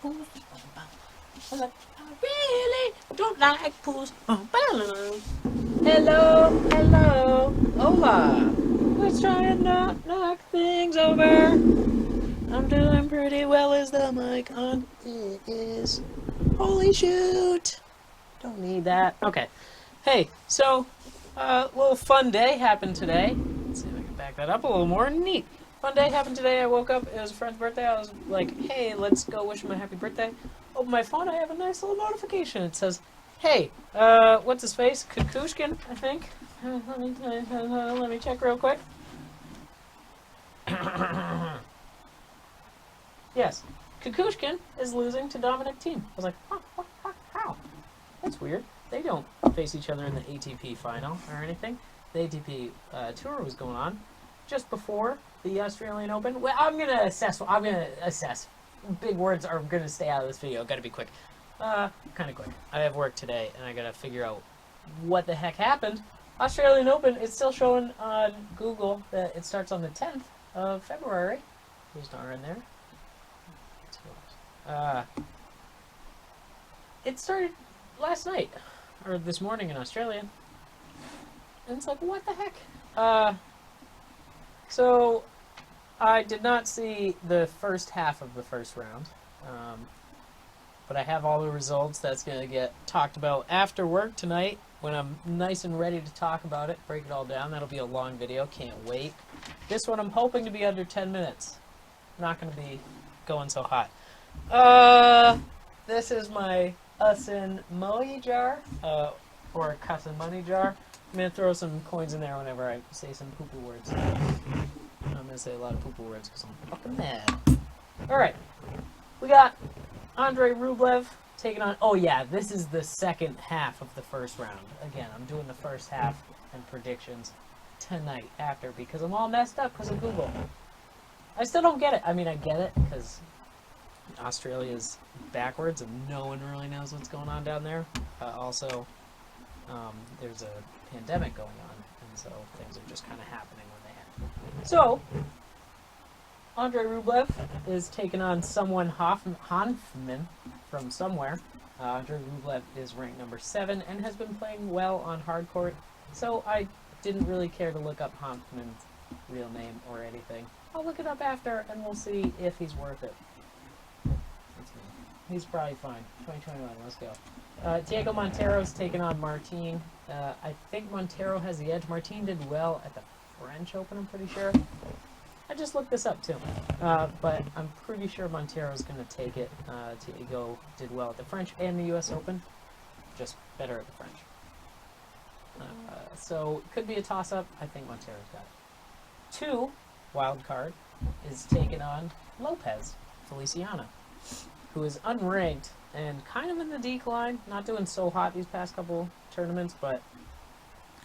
pools. I really don't like pools. Hello, hello, hola. Let's try and not knock things over. I'm doing pretty well as the mic on is. Holy shoot. Don't need that. Okay. Hey, so, a little fun day happened today. Let's see if I can back that up a little more. Neat. Fun day happened today. I woke up. It was a friend's birthday. I was like, hey, let's go wish him a happy birthday. Open my phone. I have a nice little notification. It says, hey, what's his face? Kukushkin, I think. Let me check real quick. Yes. Kukushkin is losing to Dominic Thiem. I was like, how? That's weird. They don't face each other in the ATP final or anything. The ATP tour was going on just before the Australian Open. Well, I'm gonna assess. Big words are gonna stay out of this video. Gotta be quick. Kind of quick. I have work today, and I gotta figure out what the heck happened. Australian Open. It's still showing on Google that it starts on the 10th of February. There's not in there. It started last night, or this morning in Australia, and it's like, what the heck? So, I did not see the first half of the first round, but I have all the results. That's going to get talked about after work tonight, when I'm nice and ready to talk about it, break it all down. That'll be a long video, can't wait. This one I'm hoping to be under 10 minutes. Not going to be going so hot. This is my Usin Mmoh jar, or Cussin money jar. I'm going to throw some coins in there whenever I say some poo-poo words. I'm going to say a lot of poo-poo words because I'm fucking mad. Alright, we got Andrei Rublev taking on... Oh yeah, this is the second half of the first round. Again, I'm doing the first half and predictions tonight after because I'm all messed up because of Google. I still don't get it. I mean, I get it because Australia's backwards and no one really knows what's going on down there. Also, there's a pandemic going on, and so things are just kind of happening when they happen. So, Andrei Rublev is taking on someone Hanfman from somewhere. Andrei Rublev is ranked number 7 and has been playing well on hard court, so I didn't really care to look up Hanfman's real name or anything. I'll look it up after, and we'll see if he's worth it. He's probably fine. 2021, let's go. Diego Monteiro's taking on Martin. I think Monteiro has the edge. Martin did well at the French Open, I'm pretty sure. I just looked this up too. But I'm pretty sure Monteiro's going to take it. Diego did well at the French and the US Open. Just better at the French. So, it could be a toss-up. I think Monteiro's got it. 2, wild card, is taking on Lopez, Feliciano, who is unranked and kind of in the decline, not doing so hot these past couple tournaments, but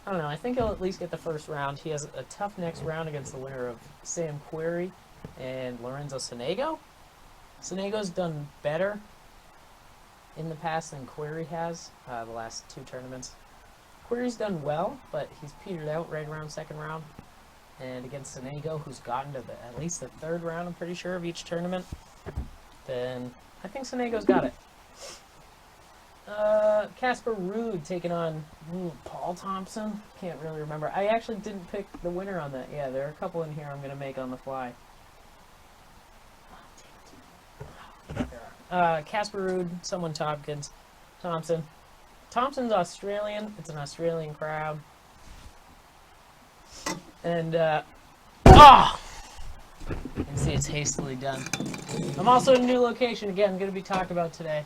I don't know, I think he'll at least get the first round. He has a tough next round against the winner of Sam Querrey and Lorenzo Sonego. Sonego's done better in the past than Querrey has, the last 2 tournaments. Querrey's done well, but he's petered out right around second round. And against Sonego, who's gotten to at least the 3rd round, I'm pretty sure, of each tournament, then I think Sonego's got it. Casper Ruud taking on Paul Thompson. Can't really remember. I actually didn't pick the winner on that. Yeah, there are a couple in here I'm going to make on the fly. Casper Ruud, someone Thompson. Thompson's Australian. It's an Australian crowd. And, you can see it's hastily done. I'm also in a new location again. I'm going to be talked about tonight.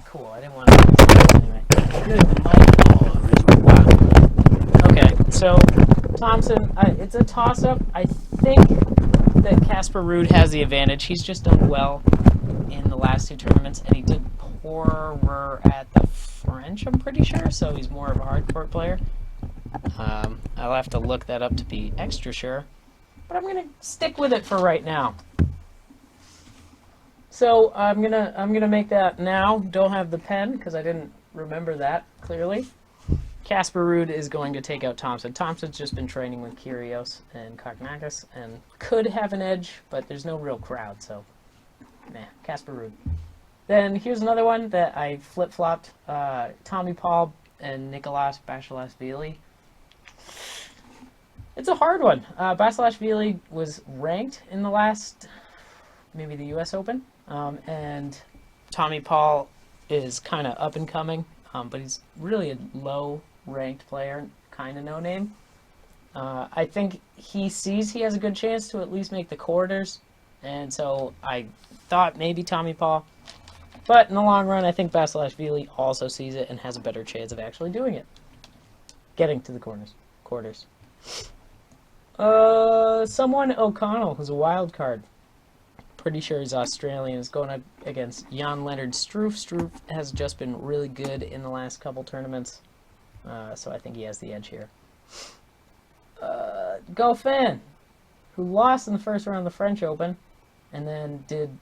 Cool. I didn't want to anyway. Good. Wow. Okay. So Thompson, it's a toss-up. I think that Casper Ruud has the advantage. He's just done well in the last 2 tournaments, and he did poorer at the French, I'm pretty sure. So he's more of a hard court player. I'll have to look that up to be extra sure, but I'm gonna stick with it for right now. So I'm gonna make that now. Don't have the pen because I didn't remember that clearly. Casper Ruud is going to take out Thompson. Thompson's just been training with Kyrgios and Kokkinakis and could have an edge, but there's no real crowd, so Casper Ruud. Then here's another one that I flip-flopped. Tommy Paul and Nicolas Basilashvili. It's a hard one. Basilashvili was ranked in the last, maybe the U.S. Open. And Tommy Paul is kind of up and coming. But he's really a low-ranked player, kind of no-name. I think he sees he has a good chance to at least make the quarters. And so I thought maybe Tommy Paul. But in the long run, I think Basilashvili also sees it and has a better chance of actually doing it. Getting to the quarters. Someone O'Connell, who's a wild card. Pretty sure he's Australian. Is going up against Jan-Lennard Struff. Struff has just been really good in the last couple tournaments. So I think he has the edge here. Goffin, who lost in the first round of the French Open, and then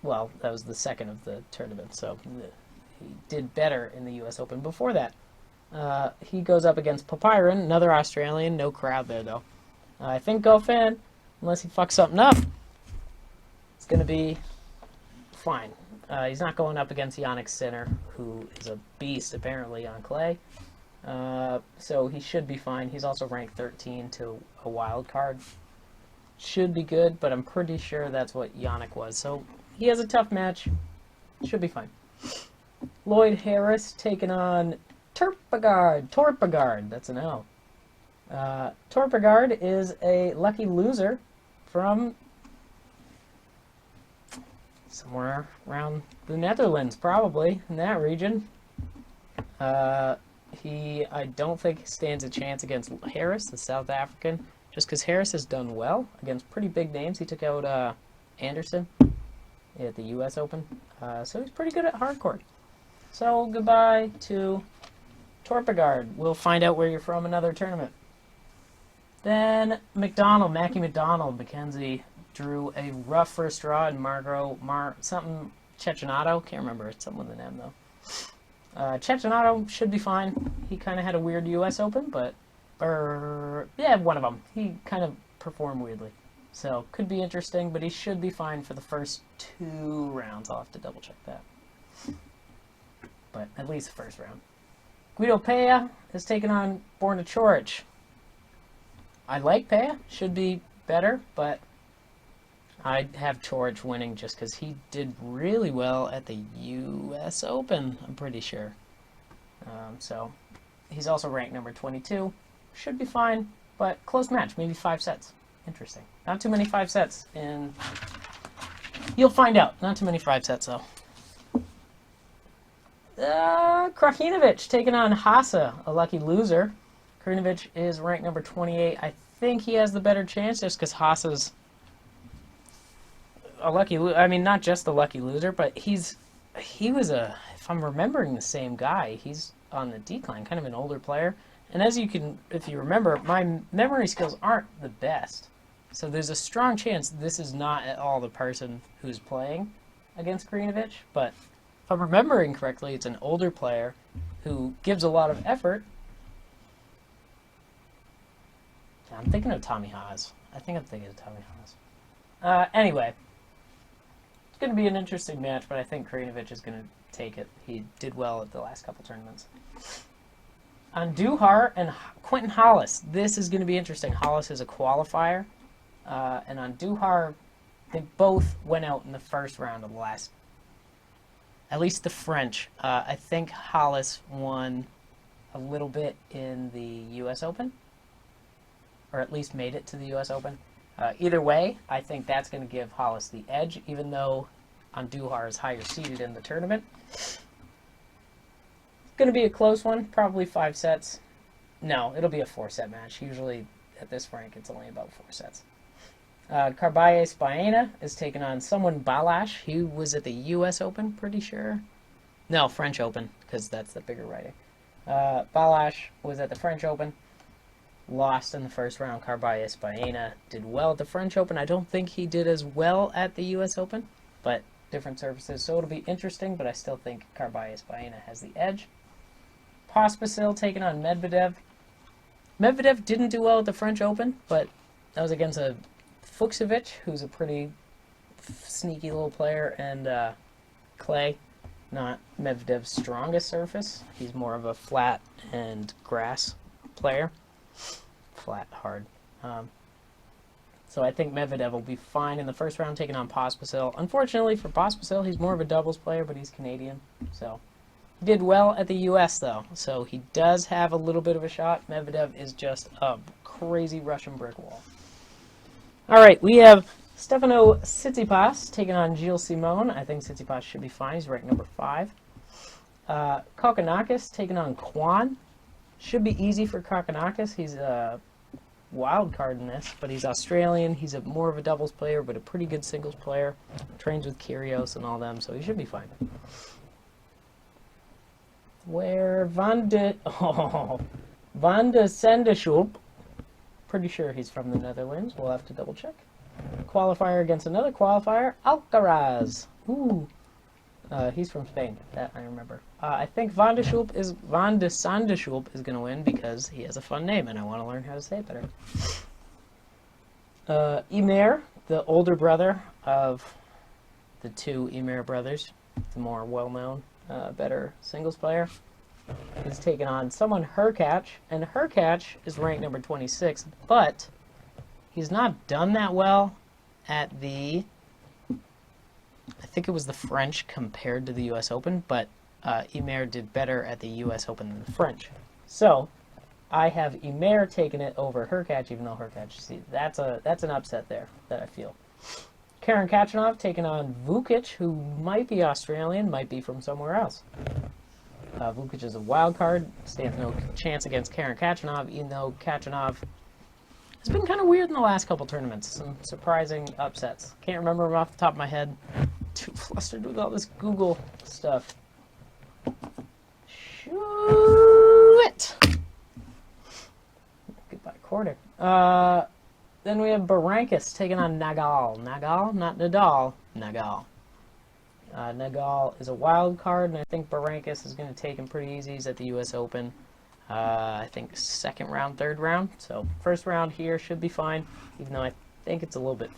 well, that was the second of the tournament, so he did better in the U.S. Open before that. He goes up against Popyrin, another Australian, no crowd there, though. I think Goffin, unless he fucks something up, it's going to be fine. He's not going up against Yannick Sinner, who is a beast, apparently, on clay. So he should be fine. He's also ranked 13 to a wild card. Should be good, but I'm pretty sure that's what Yannick was. So he has a tough match. Should be fine. Lloyd Harris taking on Torpegard. That's an L. Torpegard is a lucky loser from somewhere around the Netherlands, probably, in that region. He, I don't think, stands a chance against Harris, the South African, just because Harris has done well against pretty big names. He took out Anderson at the U.S. Open, so he's pretty good at hardcourt. So goodbye to Torpegard. We'll find out where you're from another tournament. Then Mackie McDonald, Mackenzie drew a rough first draw in something Cecchinato. Can't remember. It's something with an M though. Cecchinato should be fine. He kind of had a weird U.S. Open, but one of them. He kind of performed weirdly, so could be interesting. But he should be fine for the first 2 rounds. I'll have to double check that, but at least the first round. Guido Pella is taking on Borna Coric. I like Pella. Should be better, but I have Coric winning just because he did really well at the U.S. Open, I'm pretty sure. So he's also ranked number 22. Should be fine, but close match, maybe 5 sets. Interesting. Not too many 5 sets, and you'll find out. Not too many 5 sets, though. Krajinovic taking on Hasa, a lucky loser. Krajinovic is ranked number 28. I think he has the better chance just because Hasa's a lucky not just a lucky loser, but he was if I'm remembering the same guy, he's on the decline, kind of an older player. And if you remember, my memory skills aren't the best. So there's a strong chance this is not at all the person who's playing against Krajinovic, but if I'm remembering correctly, it's an older player who gives a lot of effort. I'm thinking of Tommy Haas. I think I'm thinking of Tommy Haas. Anyway, it's going to be an interesting match, but I think Krajinovic is going to take it. He did well at the last couple tournaments. Andujar and Quentin Halys. This is going to be interesting. Halys is a qualifier, and Andujar, they both went out in the first round of the last, at least the French. I think Halys won a little bit in the U.S. Open, or at least made it to the U.S. Open. Either way, I think that's going to give Halys the edge, even though Andujar is higher seeded in the tournament. It's going to be a close one, probably 5 sets. No, it'll be a 4-set match. Usually at this rank, it's only about 4 sets. Carballes Baena is taking on someone Balash. He was at the U.S. Open, pretty sure. No, French Open, because that's the bigger writing. Balash was at the French Open. Lost in the first round. Carballes Baena did well at the French Open. I don't think he did as well at the U.S. Open, but different surfaces. So it'll be interesting, but I still think Carballes Baena has the edge. Pospisil taking on Medvedev. Medvedev didn't do well at the French Open, but that was against a Fuchsovic, who's a pretty sneaky little player, and clay, not Medvedev's strongest surface. He's more of a flat and grass player. Flat, hard. So I think Medvedev will be fine in the first round, taking on Pospisil. Unfortunately for Pospisil, he's more of a doubles player, but he's Canadian. So he did well at the U.S., though. So he does have a little bit of a shot. Medvedev is just a crazy Russian brick wall. All right, we have Stefano Tsitsipas taking on Gilles Simon. I think Tsitsipas should be fine. He's ranked number 5. Kokkinakis taking on Kwan. Should be easy for Kokkinakis. He's a wild card in this, but he's Australian. He's more of a doubles player, but a pretty good singles player. Trains with Kyrgios and all them, so he should be fine. Where Van de Zandschulp. Pretty sure he's from the Netherlands. We'll have to double check. Qualifier against another qualifier, Alcaraz. Ooh. He's from Spain. That I remember. I think Van de Zandschulp is going to win because he has a fun name, and I want to learn how to say it better. Ymer, the older brother of the two Ymer brothers, the more well-known, better singles player, is taking on someone Hurkacz, and Hurkacz is ranked number 26, but he's not done that well at the, I think it was the French compared to the U.S. Open, but Ymer did better at the U.S. Open than the French. So I have Ymer taking it over Hurkacz, even though Hurkacz, see, that's an upset there that I feel. Khachanov taking on Vukic, who might be Australian, might be from somewhere else. Vukic is a wild card, stands no chance against Khachanov, even though Khachanov has been kind of weird in the last couple tournaments. Some surprising upsets. Can't remember them off the top of my head. Too flustered with all this Google stuff. Shoot! Goodbye, quarter. Then we have Berankis taking on Nadal. Nadal? Not Nadal. Nadal. Nadal is a wild card, and I think Berankis is going to take him pretty easy. He's at the U.S. Open. I think second round, third round. So first round here should be fine, even though I think it's a little bit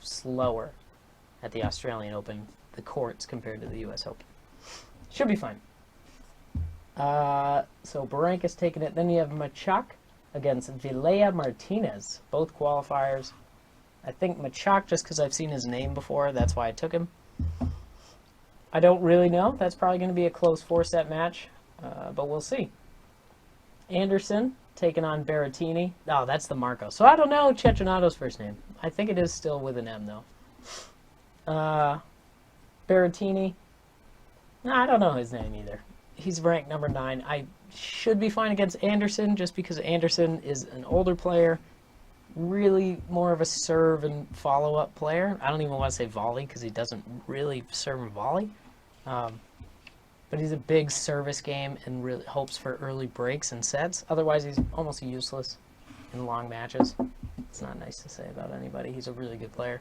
slower at the Australian Open, the courts, compared to the U.S. Open. Should be fine. So Berankis taking it. Then you have Machac against Vilea Martinez, both qualifiers. I think Machac, just because I've seen his name before, that's why I took him. I don't really know. That's probably going to be a close 4-set match, but we'll see. Anderson taking on Berrettini. Oh, that's the Marco. So I don't know Cecchinato's first name. I think it is still with an M, though. Berrettini. No, I don't know his name either. He's ranked number 9. I should be fine against Anderson just because Anderson is an older player, really more of a serve and follow-up player. I don't even want to say volley because he doesn't really serve and volley. But he's a big service game and really hopes for early breaks and sets. Otherwise, he's almost useless in long matches. It's not nice to say about anybody. He's a really good player.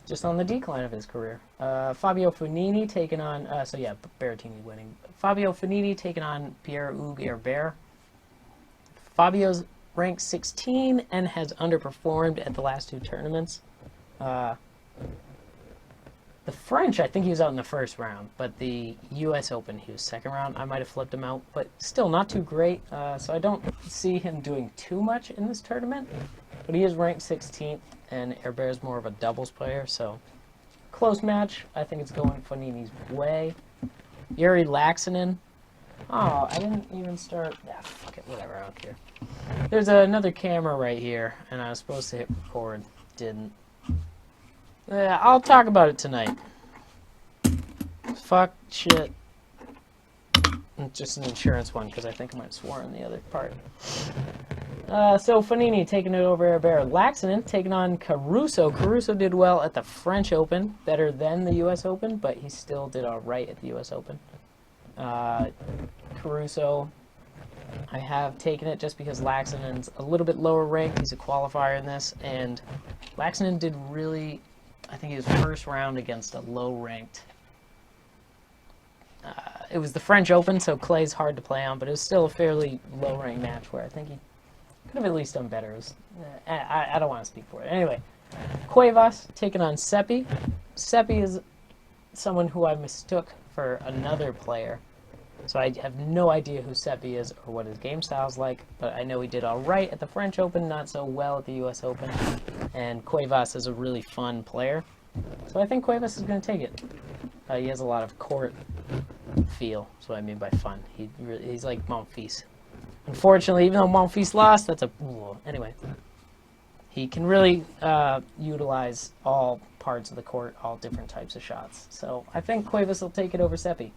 Just on the decline of his career. Fabio Fognini taking on, Berrettini winning. Fabio Fognini taking on Pierre-Hugues Herbert. Fabio's ranked 16 and has underperformed at the last 2 tournaments. The French, I think he was out in the first round, but the U.S. Open, he was second round. I might have flipped him out, but still not too great. So I don't see him doing too much in this tournament, but he is ranked 16th, and Herbert is more of a doubles player, so close match. I think it's going Fognini's way. Yuri Laxinen. Oh, I didn't even start. Ah, fuck it, whatever, I don't care. There's another camera right here, and I was supposed to hit record. Didn't. Yeah, I'll talk about it tonight. Fuck, shit. It's just an insurance one, because I think I might have sworn the other part. So Fognini taking it over Herbert. Laxinen taking on Caruso. Caruso did well at the French Open, better than the U.S. Open, but he still did all right at the U.S. Open. Caruso, I have taken it just because Laxinen's a little bit lower ranked. He's a qualifier in this, and Laxinen did really, I think he was first round against a low-ranked. It was the French Open, so clay's hard to play on, but it was still a fairly low-ranked match where I think he could have at least done better. It was, I don't want to speak for it. Anyway, Cuevas taking on Seppi. Seppi is someone who I mistook for another player. So I have no idea who Seppi is or what his game style is like, but I know he did all right at the French Open, not so well at the U.S. Open. And Cuevas is a really fun player. So I think Cuevas is going to take it. He has a lot of court feel. That's what I mean by fun. He's like Monfils. Unfortunately, even though Monfils lost, that's a... Anyway. He can really utilize all parts of the court, all different types of shots. So I think Cuevas will take it over Seppi.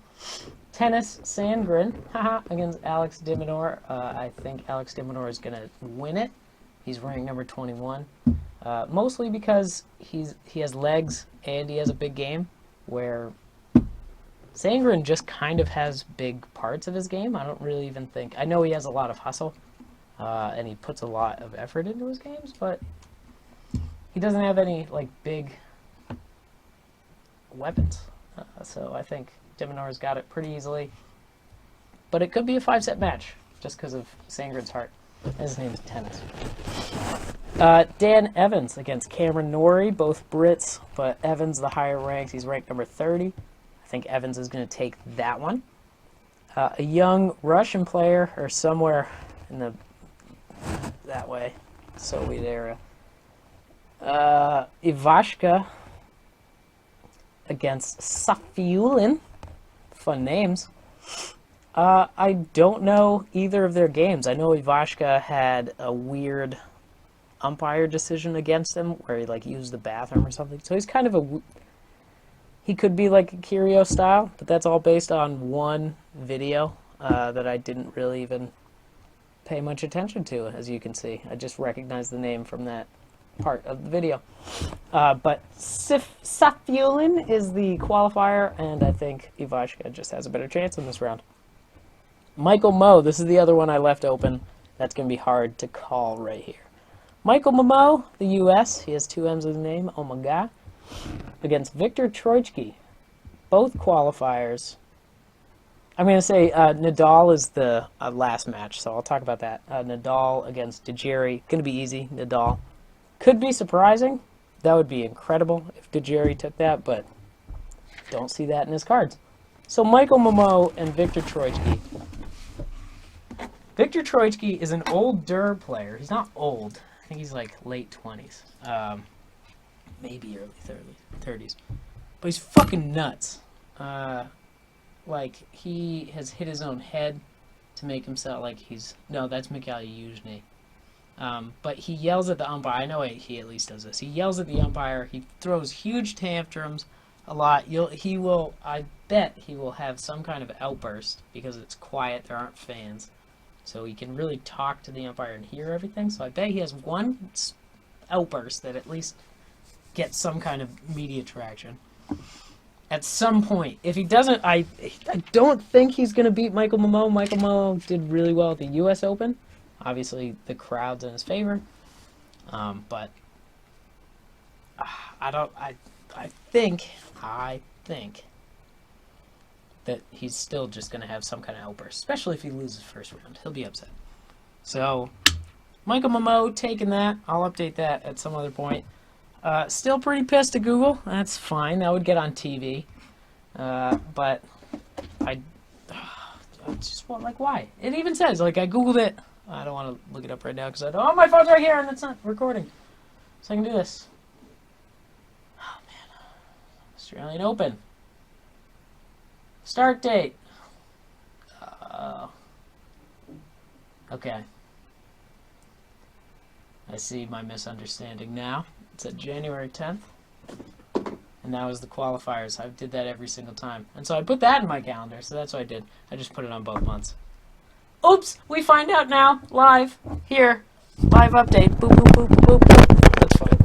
Tennis, Sandgren, against Alex de Minaur. I think Alex de Minaur is going to win it. He's ranked number 21. Mostly because he has legs and he has a big game, where Sandgren just kind of has big parts of his game. I don't really even think... I know he has a lot of hustle, and he puts a lot of effort into his games, but he doesn't have any, like, big weapons. So I think de Minaur's got it pretty easily. But it could be a 5-set match, just because of Sandgren's heart. His name is Tennis. Dan Evans against Cameron Norrie, both Brits, but Evans the higher ranked. He's ranked number 30. I think Evans is going to take that one. A young Russian player, or somewhere in that way, Soviet era. Ivashka against Safiullin. Fun names. I don't know either of their games. I know Ivashka had a weird umpire decision against him where he like used the bathroom or something. So he's kind of he could be like a Kyrgios style, but that's all based on one video that I didn't really even pay much attention to, as you can see. I just recognized the name from that part of the video. But Safiullin is the qualifier, and I think Ivashka just has a better chance in this round. Michael Mmoh, this is the other one I left open. That's going to be hard to call right here. Michael Mmoh, the U.S., he has 2 M's in his name, oh my god, against Viktor Troicki. Both qualifiers. I'm going to say Nadal is the last match, so I'll talk about that. Nadal against Dejeri, going to be easy, Nadal. Could be surprising. That would be incredible if Dejeri took that, but don't see that in his cards. So Michael Mmoh and Viktor Troicki. Viktor Troicki is an older player. He's not old. I think he's like late 20s. Maybe early 30s. But he's fucking nuts. Like, he has hit his own head to make himself like he's... No, that's Mikhail Yuzhny. But he yells at the umpire. I know he at least does this. He yells at the umpire. He throws huge tantrums a lot. I bet he will have some kind of outburst because it's quiet. There aren't fans. So he can really talk to the umpire and hear everything. So I bet he has one outburst that at least gets some kind of media traction at some point. If he doesn't, I don't think he's going to beat Michael Mmoh. Michael Mmoh did really well at the U.S. Open. Obviously, the crowd's in his favor. But I think that he's still just going to have some kind of outburst, especially if he loses first round. He'll be upset. So, Michael Mmoh taking that. I'll update that at some other point. Still pretty pissed at Google. That's fine. That would get on TV. But I just want, like, why? It even says, like, I Googled it. I don't want to look it up right now because oh, my phone's right here and it's not recording. So I can do this. Oh, man. Australian Open. Start date. Okay. I see my misunderstanding now. It's at January 10th. And that was the qualifiers. I did that every single time. And so I put that in my calendar, so that's what I did. I just put it on both months. Oops! We find out now. Live. Here. Live update. Boop, boop, boop, boop, boop. That's fine.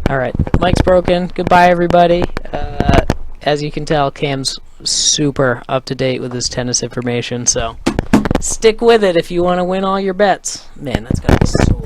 Alright. Mic's broken. Goodbye, everybody. As you can tell, Cam's super up-to-date with his tennis information, so stick with it if you want to win all your bets. Man, that's gotta be so